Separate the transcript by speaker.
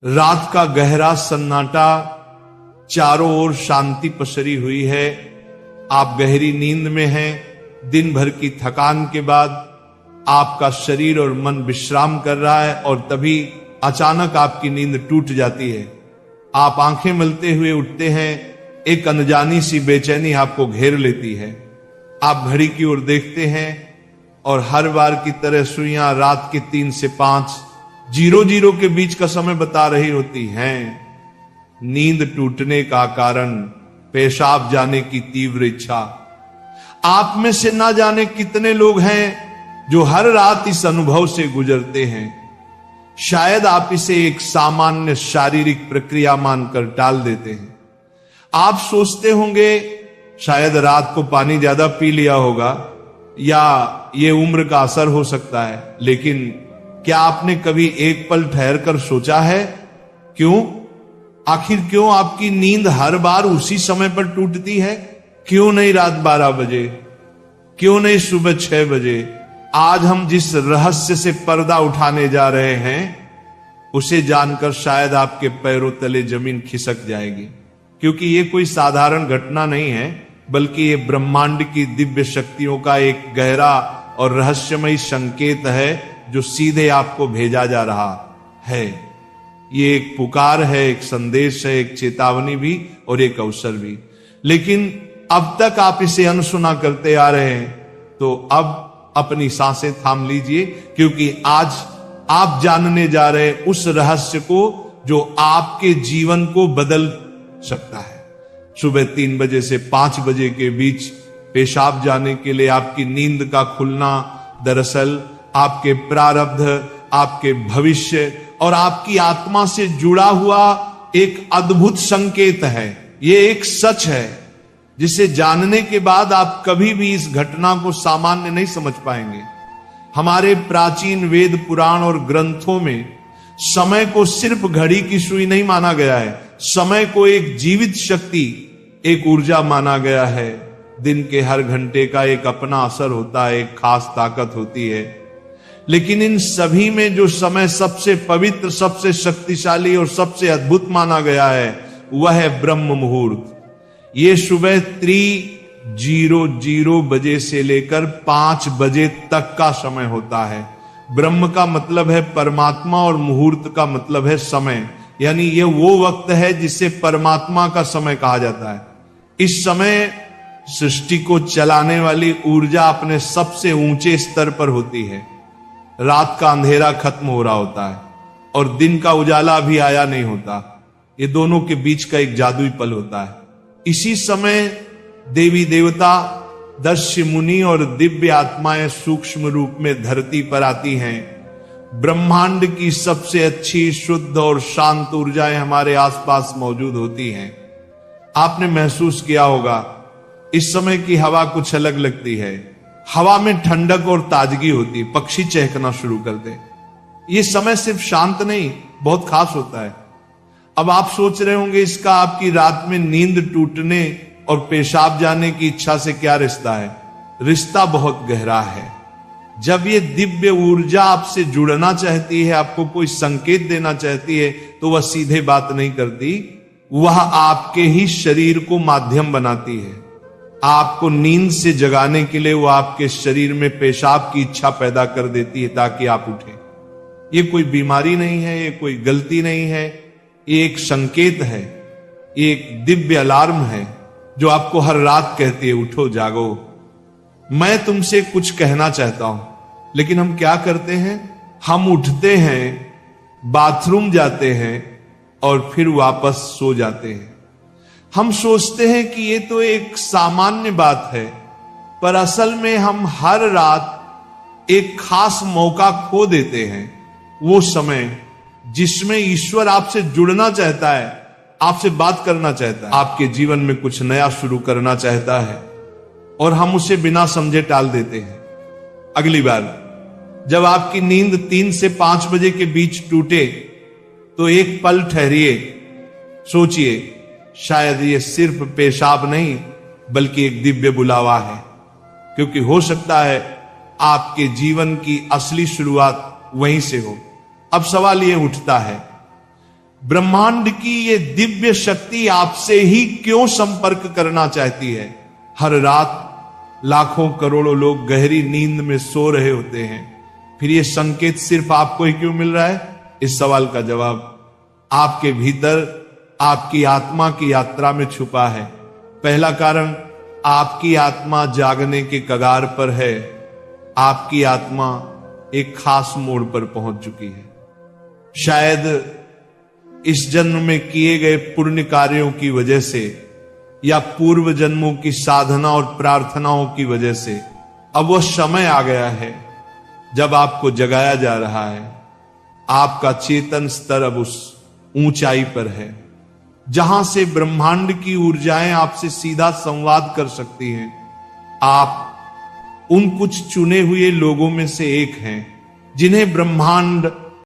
Speaker 1: रात का गहरा सन्नाटा, चारों ओर शांति पसरी हुई है। आप गहरी नींद में हैं। दिन भर की थकान के बाद आपका शरीर और मन विश्राम कर रहा है और तभी अचानक आपकी नींद टूट जाती है। आप आंखें मलते हुए उठते हैं। एक अनजानी सी बेचैनी आपको घेर लेती है। आप घड़ी की ओर देखते हैं और हर बार की तरह सुइयां रात के 3 से 5 0 के बीच का समय बता रही होती हैं। नींद टूटने का कारण पेशाब जाने की तीव्र इच्छा। आप में से ना जाने कितने लोग हैं जो हर रात इस अनुभव से गुजरते हैं। शायद आप इसे एक सामान्य शारीरिक प्रक्रिया मानकर टाल देते हैं। आप सोचते होंगे शायद रात को पानी ज्यादा पी लिया होगा या ये उम्र का असर हो सकता है, लेकिन क्या आपने कभी एक पल ठहर कर सोचा है आखिर क्यों आपकी नींद हर बार उसी समय पर टूटती है? क्यों नहीं रात 12 बजे, क्यों नहीं सुबह 6 बजे? आज हम जिस रहस्य से पर्दा उठाने जा रहे हैं उसे जानकर शायद आपके पैरों तले जमीन खिसक जाएगी, क्योंकि ये कोई साधारण घटना नहीं है, बल्कि ये ब्रह्मांड की दिव्य शक्तियों का एक गहरा और रहस्यमयी संकेत है जो सीधे आपको भेजा जा रहा है। ये एक पुकार है, एक संदेश है, एक चेतावनी भी और एक अवसर भी। लेकिन अब तक आप इसे अनसुना करते आ रहे हैं, तो अब अपनी सांसें थाम लीजिए, क्योंकि आज आप जानने जा रहे हैं उस रहस्य को जो आपके जीवन को बदल सकता है। सुबह 3 बजे से 5 बजे के बीच पेशाब जाने के लिए आपकी नींद का खुलना दरअसल आपके प्रारब्ध, आपके भविष्य और आपकी आत्मा से जुड़ा हुआ एक अद्भुत संकेत है। ये एक सच है जिसे जानने के बाद आप कभी भी इस घटना को सामान्य नहीं समझ पाएंगे। हमारे प्राचीन वेद पुराण और ग्रंथों में समय को सिर्फ घड़ी की सुई नहीं माना गया है। समय को एक जीवित शक्ति, एक ऊर्जा माना गया है। दिन के हर घंटे का एक अपना असर होता है, एक खास ताकत होती है। लेकिन इन सभी में जो समय सबसे पवित्र, सबसे शक्तिशाली और सबसे अद्भुत माना गया है वह है ब्रह्म मुहूर्त। ये सुबह 3:00 बजे से लेकर 5 बजे तक का समय होता है। ब्रह्म का मतलब है परमात्मा और मुहूर्त का मतलब है समय, यानी ये वो वक्त है जिसे परमात्मा का समय कहा जाता है। इस समय सृष्टि को चलाने वाली ऊर्जा अपने सबसे ऊंचे स्तर पर होती है। रात का अंधेरा खत्म हो रहा होता है और दिन का उजाला अभी आया नहीं होता। ये दोनों के बीच का एक जादुई पल होता है। इसी समय देवी देवता, दस्यु मुनि और दिव्य आत्माएं सूक्ष्म रूप में धरती पर आती हैं। ब्रह्मांड की सबसे अच्छी, शुद्ध और शांत ऊर्जाएं हमारे आसपास मौजूद होती हैं। आपने महसूस किया होगा इस समय की हवा कुछ अलग लगती है। हवा में ठंडक और ताजगी होती, पक्षी चहकना शुरू करते। ये समय सिर्फ शांत नहीं, बहुत खास होता है। अब आप सोच रहे होंगे इसका आपकी रात में नींद टूटने और पेशाब जाने की इच्छा से क्या रिश्ता है? रिश्ता बहुत गहरा है। जब ये दिव्य ऊर्जा आपसे जुड़ना चाहती है, आपको कोई संकेत देना चाहती है, तो वह सीधे बात नहीं करती, वह आपके ही शरीर को माध्यम बनाती है। आपको नींद से जगाने के लिए वो आपके शरीर में पेशाब की इच्छा पैदा कर देती है ताकि आप उठें। ये कोई बीमारी नहीं है, ये कोई गलती नहीं है, ये एक संकेत है, ये एक दिव्य अलार्म है जो आपको हर रात कहती है उठो, जागो। मैं तुमसे कुछ कहना चाहता हूं, लेकिन हम क्या करते हैं? हम उठते हैं, बाथरूम जाते हैं और फिर वापस सो जाते हैं। हम सोचते हैं कि ये तो एक सामान्य बात है, पर असल में हम हर रात एक खास मौका खो देते हैं। वो समय जिसमें ईश्वर आपसे जुड़ना चाहता है, आपसे बात करना चाहता है, आपके जीवन में कुछ नया शुरू करना चाहता है, और हम उसे बिना समझे टाल देते हैं। अगली बार जब आपकी नींद 3 से 5 बजे के बीच टूटे तो एक पल ठहरिए, सोचिए, शायद ये सिर्फ पेशाब नहीं बल्कि एक दिव्य बुलावा है, क्योंकि हो सकता है आपके जीवन की असली शुरुआत वहीं से हो। अब सवाल ये उठता है, ब्रह्मांड की ये दिव्य शक्ति आपसे ही क्यों संपर्क करना चाहती है? हर रात लाखों करोड़ों लोग गहरी नींद में सो रहे होते हैं, फिर ये संकेत सिर्फ आपको ही क्यों मिल रहा है? इस सवाल का जवाब आपके भीतर आपकी आत्मा की यात्रा में छुपा है। पहला कारण, आपकी आत्मा जागने के कगार पर है। आपकी आत्मा एक खास मोड़ पर पहुंच चुकी है। शायद इस जन्म में किए गए पुण्य कार्यों की वजह से या पूर्व जन्मों की साधना और प्रार्थनाओं की वजह से अब वह समय आ गया है जब आपको जगाया जा रहा है। आपका चेतन स्तर अब उस ऊंचाई पर है जहां से ब्रह्मांड की ऊर्जाएं आपसे सीधा संवाद कर सकती हैं। आप उन कुछ चुने हुए लोगों में से एक हैं जिन्हें ब्रह्मांड